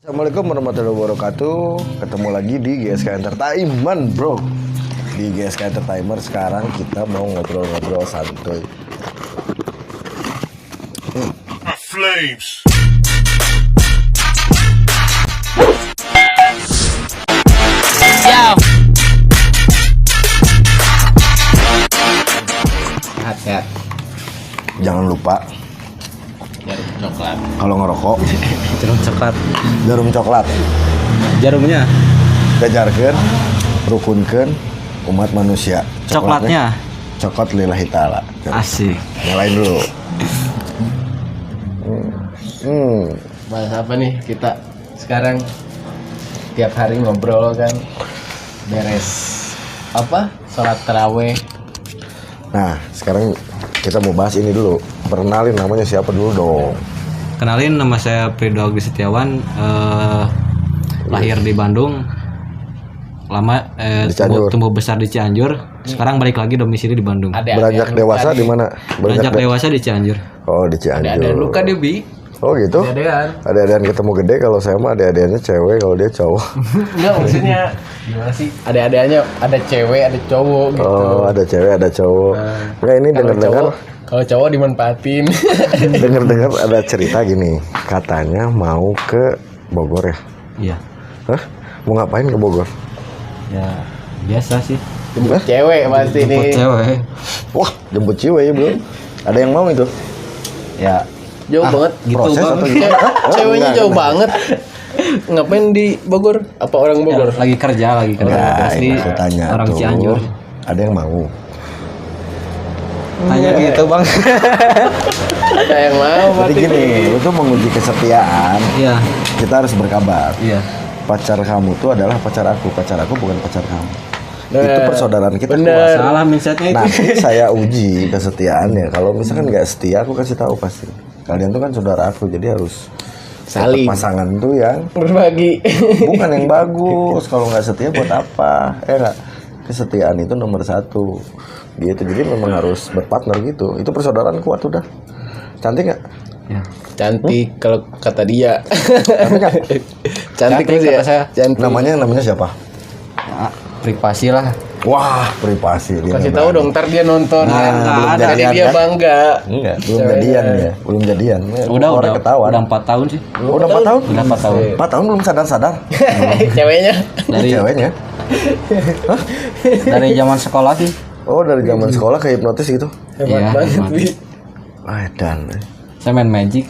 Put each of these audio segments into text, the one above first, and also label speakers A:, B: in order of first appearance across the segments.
A: Assalamualaikum warahmatullahi wabarakatuh. Ketemu lagi di GSK Entertainment, bro. Di GSK Entertainment sekarang kita mau ngobrol-ngobrol santuy.
B: Flames.
C: Sehat-sehat.
A: Jangan lupa
C: Jarum coklat.
A: kalau ngerokok
C: Jarum coklat.
A: jarum coklat.
C: Jarumnya.
A: Kejarkeun, rukunkeun umat manusia.
C: Coklatnya.
A: Coklat lillahi ta'ala.
C: Asik.
A: Nyalain dulu.
D: Bahas apa nih kita sekarang? Tiap hari ngobrol kan, beres apa sholat taraweh.
A: Nah, sekarang kita mau bahas ini dulu. Perkenalin namanya siapa dulu dong.
C: Kenalin, nama saya Prido Agus Setiawan. Lahir di Bandung. Lama
A: Di Cianjur.
C: tumbuh besar di Cianjur. Sekarang balik lagi domisili di Bandung.
A: Beranjak dewasa di mana?
C: Beranjak dewasa di Cianjur.
A: Oh, di Cianjur.
D: Ada luka dia bi.
A: Oh gitu.
D: Ada-adaan.
A: Ada-adaan ketemu gede, kalau saya mah ada-adanya cewek, kalau dia cowok.
D: Enggak, maksudnya gimana sih? Ada-adanya ada cewek, ada cowok gitu.
A: Oh, ada cewek, ada cowok. Enggak, ini
D: Kalau
A: dengar-dengar
D: cowok- Kalau cowok dimanfaatin.
A: dengar-dengar ada cerita gini. Katanya mau ke Bogor ya?
C: Iya.
A: Hah? Mau ngapain ke Bogor?
C: Ya, biasa sih.
D: Jemput cewek pasti nih.
C: Jemput cewek.
A: Wah, jemput cewek ya, Bro. Ada yang mau itu?
C: Ya,
D: Jauh banget.
C: gitu,
A: Proses
C: Bang.
A: atau gimana? Hah?
D: Ceweknya
A: Enggak,
D: jauh
A: enggak.
D: banget. Ngapain di Bogor? Apa orang Bogor?
C: Ya, lagi kerja.
A: Enggak,
C: Asli
A: ini aku tanya
C: orang
A: tuh.
C: Cianjur.
A: Ada yang mau?
C: Tanya gitu, Bang.
D: Ada yang mau
A: Jadi
D: berarti.
A: gini, lu tuh menguji kesetiaan.
C: Iya.
A: Kita harus berkabar.
C: Iya.
A: Pacar kamu tuh adalah pacar aku bukan pacar kamu.
D: Nah,
A: Itu persaudaraan kita
D: bener.
A: kuat.
C: Salah mindsetnya itu.
A: Nanti saya uji kesetiaannya. Kalau misalkan nggak setia, aku kasih tahu pasti. Kalian tuh kan saudara aku, jadi harus
D: Saling.
A: pasangan tuh yang
D: Berbagi.
A: bukan yang bagus. Kalau nggak setia buat apa? Nggak. Kesetiaan itu nomor satu. Gitu. Jadi memang harus berpartner gitu. Itu persaudaraan kuat udah. Cantik nggak?
C: Ya.
D: Cantik kalau kata dia. Cantik
C: Cantik
D: sih ya.
C: kata saya.
D: Cantik.
A: Namanya siapa?
C: Ya, privasi lah.
A: Wah, privasi. Dia
D: Kasih
A: nggak
D: tahu
A: berani.
D: dong, ntar dia nonton
A: Nah,
D: kan.
A: belum
D: Jadi
A: jadian,
D: dia
A: kan?
D: bangga.
A: Enggak, belum
D: Ceweknya.
A: jadian ya. Belum jadian.
C: Udah
A: ketahuan.
C: udah 4 tahun sih.
A: Udah 4 tahun?
C: Udah 4 tahun.
A: 4 tahun belum sadar-sadar.
D: Ceweknya.
C: Dari
A: Ceweknya.
C: dari zaman sekolah sih.
A: Oh, dari zaman sekolah ke hipnotis gitu.
D: Hebat
C: Iya,
D: banget.
C: hebat.
D: Bi.
A: Dan
C: Saya main magic.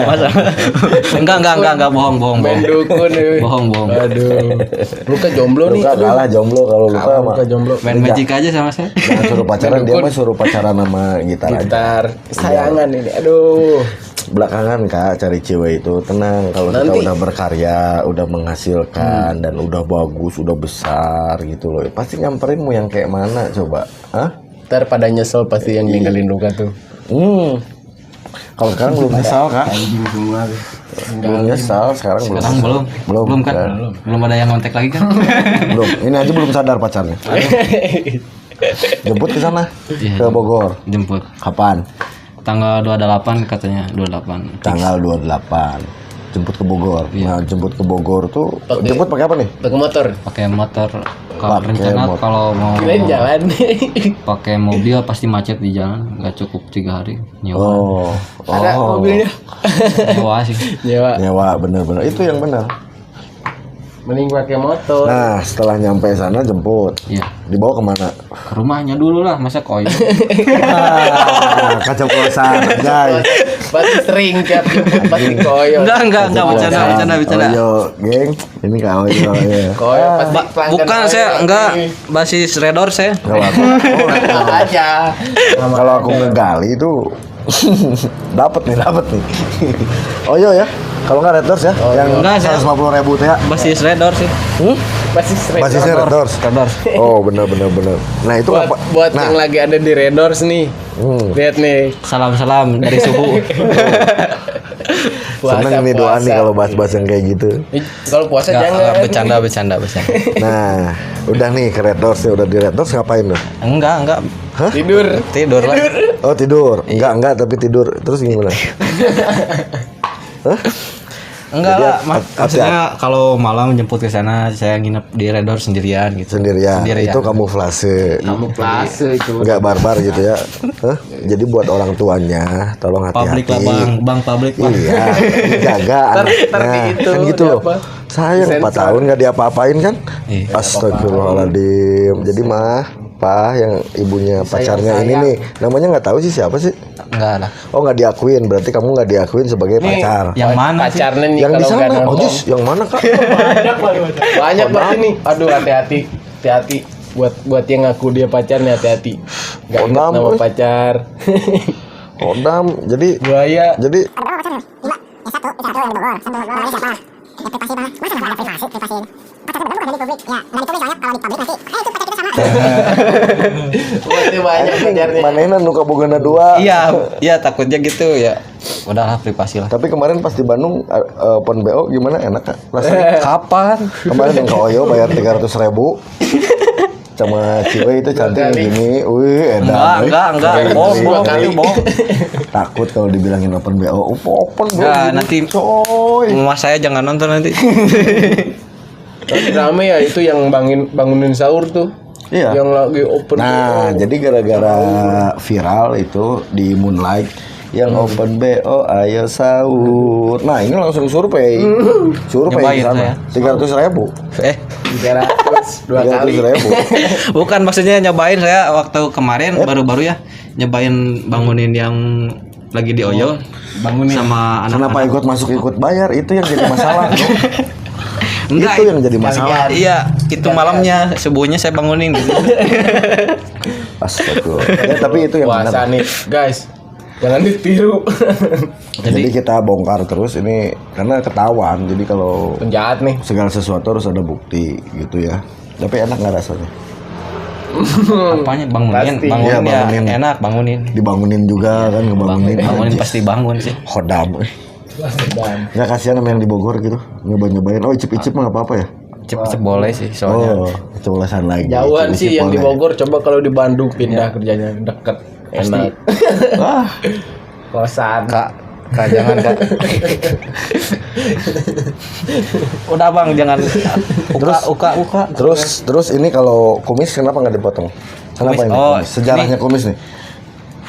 C: Masa? Enggak, bohong.
D: Main dukun ya.
C: Bohong.
D: Aduh. Luka jomblo nih.
A: Luka
D: Aduh.
A: kalah jomblo kalau luka
D: Kalah,
A: mah.
D: Luka jomblo.
C: Main magic aja sama saya.
A: Jangan suruh pacaran, dia mah suruh pacaran sama gitar aja.
D: Gitar. Sayangan ini. Aduh.
A: Belakangan Kak cari cewek itu tenang, kalau kita
D: Nanti.
A: udah berkarya, udah menghasilkan dan udah bagus, udah besar gitu loh. Pasti nyamperin yang kayak mana coba? Hah?
D: Ntar pada nyesel pasti yang ninggalin Luka tuh.
A: Kalau sekarang belum nyesal Kak.
D: Anjing semua.
A: Belum nyesal, sekarang belum.
C: Sekarang belum kan? Belum ada yang kontak lagi kan?
A: Belum. Ini aja belum sadar pacarnya. Jemput ke sana,
C: Iya.
A: ke Bogor.
C: Jemput.
A: Kapan?
C: Tanggal 28 katanya, 28.
A: Tanggal 28. Jemput ke Bogor.
C: Iya.
A: Nah, jemput ke Bogor tuh
D: Pakai-
A: jemput pakai apa nih?
D: Pakai motor.
C: Pakai motor. Kalau
A: Pakai
C: rencana
A: motor.
C: kalau mau
D: Kirain jalan.
C: pakai mobil pasti macet di jalan, nggak cukup 3 hari nyewa.
A: Oh.
D: Ada
A: Oh.
D: mobilnya.
C: Nyewa sih.
D: Nyewa.
A: Nyewa bener-bener. Itu yang benar.
D: Mending pakai motor.
A: Nah, setelah nyampe sana jemput.
C: Iya.
A: Dibawa kemana?
C: Ke rumahnya dulu lah, masa koin.
A: Kacau kosan, guys.
D: Pasti sering tiap jemput pasti koyo.
C: Enggak, bercanda.
A: Oyo, geng. Ini Kak Oyo ya.
D: Koyo pasti pelanggan
C: Bukan
D: koyo
C: saya,
D: nih.
C: enggak basis redor saya.
A: Kalau aku,
D: Sama aja.
A: kalau aku ngegali itu dapat nih. Oyo ya. Kalau nggak Red Doors ya, yang
C: Enggak, saya-
A: 150.000 teh ya.
C: Basis redor sih.
D: Pasti sering.
A: Basisnya Red Doors.
C: Redor.
A: Oh, bener. Nah, itu
D: Buat,
A: apa?
D: buat
A: Nah,
D: yang lagi ada di Redors nih. Lihat nih.
C: Salam dari suhu.
A: seneng nih doa nih kalau bahas-bahas yang kayak gitu.
D: Kalau puasa
C: Enggak,
D: jangan.
C: bercanda.
A: Nah, udah nih ke Red Doors ya, udah di Red Doors ngapain lu?
C: Enggak.
D: Tidur.
C: Lah.
A: Oh, tidur. Enggak, tapi tidur. Terus gimana? Hah?
C: Enggak
A: Jadi
C: lah,
A: hati-hati.
C: maksudnya kalau malam jemput ke sana saya nginep di Redor sendirian gitu.
A: Sendirian. Itu kamuflase.
D: Kamuflase itu.
A: Nggak barbar gitu ya. Hah? Jadi buat orang tuanya tolong
C: Publik
A: hati-hati.
C: lah bang publik bang.
A: Iya, dijaga
D: Ntar
A: anaknya.
D: gitu,
A: Kan gitu loh.
D: apa?
A: Sayang 4
D: Disensor.
A: tahun nggak diapa-apain kan?
C: Iya.
A: Astagfirullahaladzim. Jadi Pa yang ibunya pacarnya ini nih, namanya nggak tahu sih siapa sih?
C: Enggak lah.
A: Oh nggak diakuin, berarti kamu nggak diakuin sebagai pacar.
C: Yang mana sih?
D: Pacarnya nih
A: Yang di
D: kalau nggak
A: sana,
D: nonton.
A: Odis, yang mana kak?
D: Banyak banget nih. Aduh, hati-hati. Buat yang ngaku dia pacarnya hati-hati. Enggak ingat
A: Kodam,
D: nama
A: weh.
D: pacar.
A: Kodam, jadi
D: Buaya. Buatnya banyak pacarnya.
A: manehna nu kabogana 2.
C: Iya takutnya gitu ya. Udahlah privasi lah.
A: Tapi kemarin pas di Bandung open BO gimana enak kak? Rasanya
C: Kapan?
A: kemarin yang ke Oyo bayar 300.000 sama Ciwe itu cantik gini, wih edan.
C: Enggak. Bohong
D: kali.
C: itu bohong.
A: Takut kalau dibilangin open BO, open bro.
C: Enggak,
A: gini,
C: nanti
A: coy.
C: Mas saya jangan nonton nanti.
D: Tapi rame ya itu yang bangunin sahur tuh.
A: Iya.
D: Yang lagi open.
A: Nah, jadi gara-gara viral itu di Moonlight yang open BO ayo sahur. Nah, ini langsung survei. Survei di
C: Nyobain
A: sana.
C: saya.
A: 300.000.
D: 300 dua kali.
A: 300.000.
C: Bukan maksudnya nyobain saya waktu kemarin baru-baru ya nyobain bangunin yang lagi di Oyo
D: Bangunin.
C: sama
A: Kenapa
C: anak-anak.
A: ikut bayar? Itu yang jadi masalah. bro.
C: Enggak,
A: Itu yang jadi masalah.
C: Iya, itu malamnya, subuhnya saya bangunin gitu.
A: Astagfirullah. Ya, tapi itu yang
D: Puasa
A: benar.
D: nih, guys. Jangan ditiru.
A: Jadi kita bongkar terus ini karena ketahuan. Jadi kalau
D: Penjahat nih.
A: segala sesuatu harus ada bukti gitu ya. Tapi enak nggak rasanya?
C: Apanya bangunin,
D: Pasti.
C: bangunin
A: Iya,
C: ya
A: bangunin.
C: enak bangunin.
A: Dibangunin juga kan ngebangunin.
C: Bangunin
A: Anjis.
C: pasti bangun sih.
A: Hodam. Nggak kasihan sama yang di Bogor gitu nyobain. Oh icip-icip mah nggak apa-apa ya?
C: Cep boleh sih soalnya.
A: Oh cobasan lagi.
D: Jauhan
A: Icip-icip
D: sih yang di
A: boleh.
D: Bogor. Coba kalau di Bandung pindah kerjanya deket. Enak.
A: Wah,
D: Kosan.
C: Kak jangan kak. Udah bang jangan uka.
A: terus ini kalau kumis kenapa nggak dipotong? Kenapa
C: Kumis?
A: ini?
C: Oh,
A: kumis? Sejarahnya kumis nih.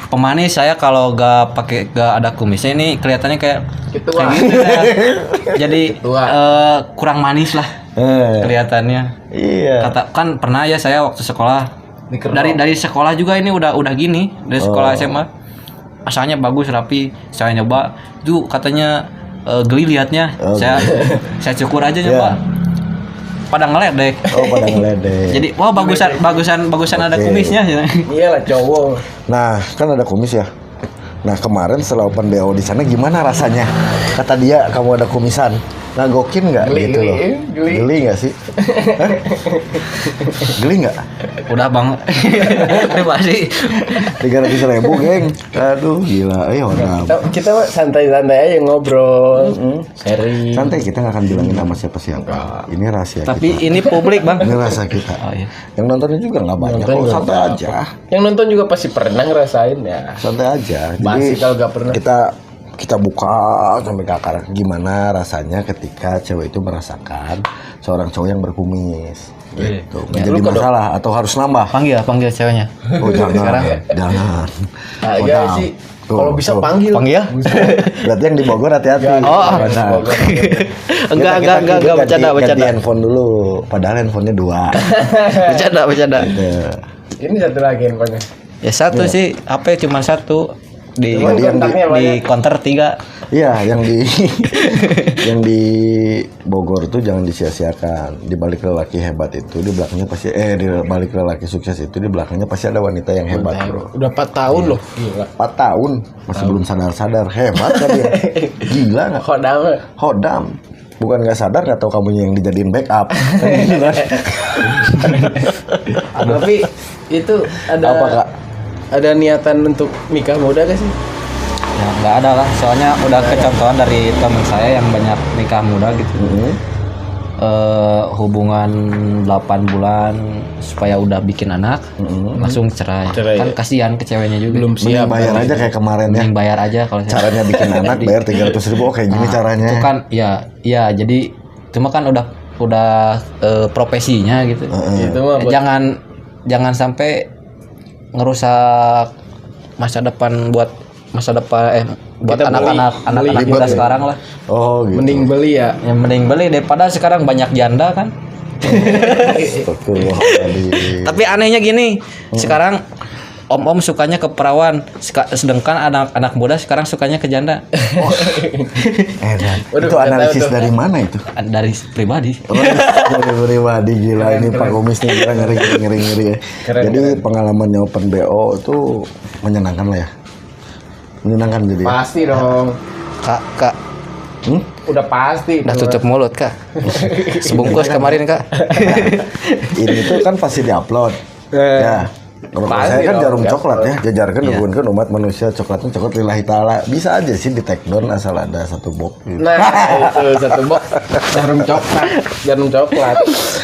C: Pemanis saya kalau gak ada kumisnya ini kelihatannya kayak
D: Ketua.
C: gitu saya. Jadi
D: Ketua.
C: kurang manis lah kelihatannya.
A: Iya.
C: Kata kan pernah ya saya waktu sekolah dari sekolah juga ini udah gini dari sekolah SMA asalnya bagus rapi saya nyoba tuh katanya geli liatnya saya cukur aja nyoba pada ngeledek.
A: Oh pada ngeledek.
C: Jadi wah bagusan ada
A: Oke.
C: kumisnya.
D: Iyalah cowok.
A: Nah kan ada kumis ya. Nah kemarin setelah open BO di sana gimana rasanya? Kata dia kamu ada kumisan. Ngagokin nggak
D: Geli,
A: gitu loh?
D: geli.
A: Geli nggak sih? Hah? Geli nggak?
C: Udah bang privasi
A: 300.000 geng. Aduh gila. Hodam.
D: Kita mah santai-santai aja ngobrol. Seri.
A: Santai kita nggak akan bilangin sama siapa-siapa. Ini rahasia
C: tapi
A: kita.
C: ini publik bang.
A: Ini rahasia kita.
C: Oh, iya.
A: Yang nontonnya juga nggak banyak.
D: Nonton
A: Oh,
D: juga
A: santai
D: nggak
A: aja.
D: Yang nonton juga pasti pernah ngerasain ya.
A: Santai aja.
D: Basi kalau nggak pernah.
A: Kita buka sampai ke akar gimana rasanya ketika cewek itu merasakan seorang cowok yang berkumis gitu. Menjadi
D: Lu kok
A: masalah atau harus nambah?
C: Panggil ceweknya.
A: Oh jangan, jangan.
D: Nah,
A: Oh,
D: iya
A: dam.
D: sih.
A: Tuh,
D: Kalau bisa
A: tuh.
D: panggil.
C: Panggil?
A: Berarti yang di Bogor hati-hati.
C: Oh.
A: Benar.
C: Enggak bercanda
A: Ganti handphone dulu. Padahal handphonenya 2.
C: bercanda.
A: Gitu.
D: Ini satu lagi handphonenya.
C: Ya satu sih apa cuma satu di
D: Emang kontaknya
C: di
D: banyak?
C: counter 3.
A: Iya, yang di yang di Bogor tuh jangan disia-siakan. Di balik lelaki hebat itu di belakangnya pasti di balik lelaki sukses itu di belakangnya pasti ada wanita yang hebat, bro.
D: Udah 4 tahun loh. Gila.
A: 4 tahun masih belum sadar-sadar hebat kan dia. Gila nggak?
D: Kodam.
A: Hodam. Bukan nggak sadar nggak tahu kamunya yang dijadiin backup. Kan gitu kan?
D: Tapi itu ada
A: Apa, Kak?
D: Ada niatan untuk nikah muda gak sih?
C: Ya nggak ada lah soalnya udah kecontohan dari teman saya yang banyak nikah muda gitu. hubungan 8 bulan supaya udah bikin anak langsung cerai. Kan kasihan ke ceweknya juga.
D: Belum siap.
A: Mending bayar aja kayak kemarin ya.
C: Mending bayar aja kalau saya.
A: Caranya bikin anak bayar 300.000. Oh kayak gini caranya.
C: Itu kan ya jadi cuma kan udah profesinya gitu.
D: Itu mah buat
C: Jangan sampai ngerusak masa depan buat buat
D: Kita
C: anak-anak
D: beli
C: kita
A: ya?
C: sekarang lah.
A: Oh gitu.
D: mending beli ya.
C: Yang mending beli daripada sekarang banyak janda kan.
A: Astagfirullahaladzim.
C: Tapi anehnya gini, sekarang om-om sukanya ke perawan, sedangkan anak-anak muda sekarang sukanya ke janda.
A: Dan
D: Waduh,
A: itu
D: nggak
A: analisis
D: tahu tuh.
A: dari mana itu?
C: Dari pribadi.
A: Dari pribadi gila ini Pak Komis nih gila ngeri ya. Jadi pengalamannya Open BO itu menyenangkan lah ya. Menyenangkan jadi.
D: Pasti dong.
C: Kak,
D: Udah pasti.
C: udah tutup mulut kak. Sebungkus kemarin kak.
A: Ini tuh kan pasti diupload. Ya. Kalau
D: Pasti
A: saya kan
D: dong,
A: jarum
D: diupload.
A: coklat ya, jajarkan nubuhkeun umat manusia coklatnya coklat lillahi taala. Bisa aja sih di take down asal ada satu box. Gitu.
D: Nah, itu satu box jarum coklat.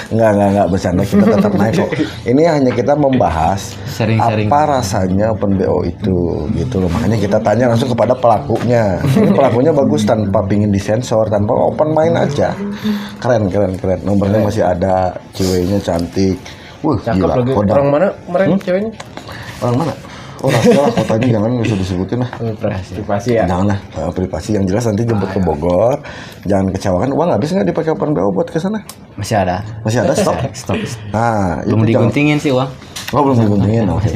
A: Enggak bercanda, kita tetap naik kok. Ini hanya kita membahas
C: Sering-sering.
A: apa rasanya Open BO itu gitu loh. Makanya kita tanya langsung kepada pelakunya. Ini pelakunya bagus tanpa pingin disensor, tanpa open main aja. Keren. Nomornya masih ada, ceweknya cantik.
D: Cakep
A: Gila,
D: lagi.
A: kodam.
D: Orang mana kemarin ceweknya?
A: Orang mana? Oh, rahasia lah, kotanya jangan bisa disebutin lah.
D: Privasi ya.
A: Jangan lah, privasi yang jelas nanti jemput ke Bogor. Jangan kecewakan. Uang habis nggak dipakai Open BO buat ke sana?
C: Masih ada.
A: Masih ada stok?
C: Stop.
A: Nah,
C: Belum
A: itu jangan-
C: diguntingin sih uang.
A: Oh belum diguntingin, oke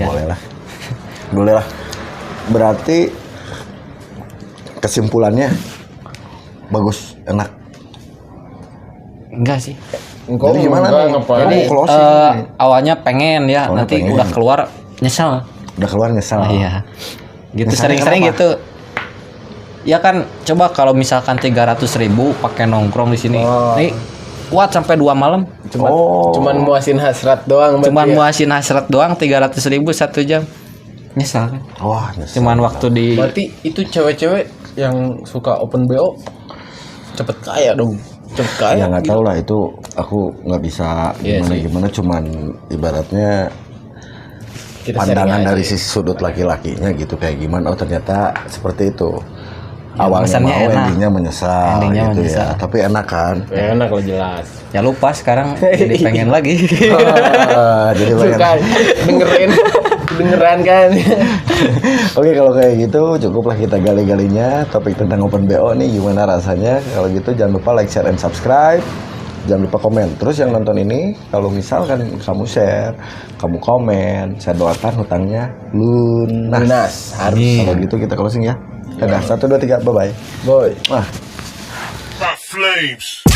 A: boleh lah. Berarti kesimpulannya bagus, enak.
C: Enggak sih.
A: Jadi gimana nih?
C: Jadi
A: Closing nih.
C: awalnya pengen ya,
A: Awalnya
C: nanti
A: pengen.
C: udah keluar nyesel.
A: Udah keluar nyesel.
C: Iya. Gitu
A: Nyeselnya
C: sering-sering
A: kenapa?
C: gitu. Ya kan coba kalau misalkan 300.000 pakai nongkrong di sini. Nih kuat sampai 2 malam.
D: Cuman muasin hasrat doang.
C: Cuman
D: berarti ya?
C: muasin hasrat doang 300.000 1 jam. Nyesal kan.
A: Wah, nyesel.
C: Cuman waktu di
D: Berarti itu cewek-cewek yang suka Open BO cepet kaya dong. Cepet kaya.
A: Ya nggak tahu lah itu aku nggak bisa
D: Iya
A: gimana cuman ibaratnya
D: Kita
A: pandangan
D: sharing aja
A: dari
D: ya.
A: sisi sudut laki-lakinya gitu kayak gimana. Oh ternyata seperti itu. Awalnya
C: pesannya
A: mau,
C: enak.
A: endingnya menyesal,
C: Endingnya
A: gitu
C: menyesal.
A: ya. Tapi enak kan.
D: Enak lo jelas.
C: ya lupa sekarang jadi pengen lagi.
A: Jadi pengen.
D: Suka dengeran kan.
A: Oke kalau kayak gitu cukuplah kita gali-galinya topik tentang Open BO nih gimana rasanya. Kalau gitu jangan lupa like, share, and subscribe. Jangan lupa komen. Terus yang nonton ini kalau misalkan kamu share, kamu komen, saya doakan hutangnya lunas.
D: Lunas,
C: harus.
A: Kalau gitu kita closing ya. Dadah, 1, 2, 3, bye bye.
D: Boy.
A: Wah.
B: Flames.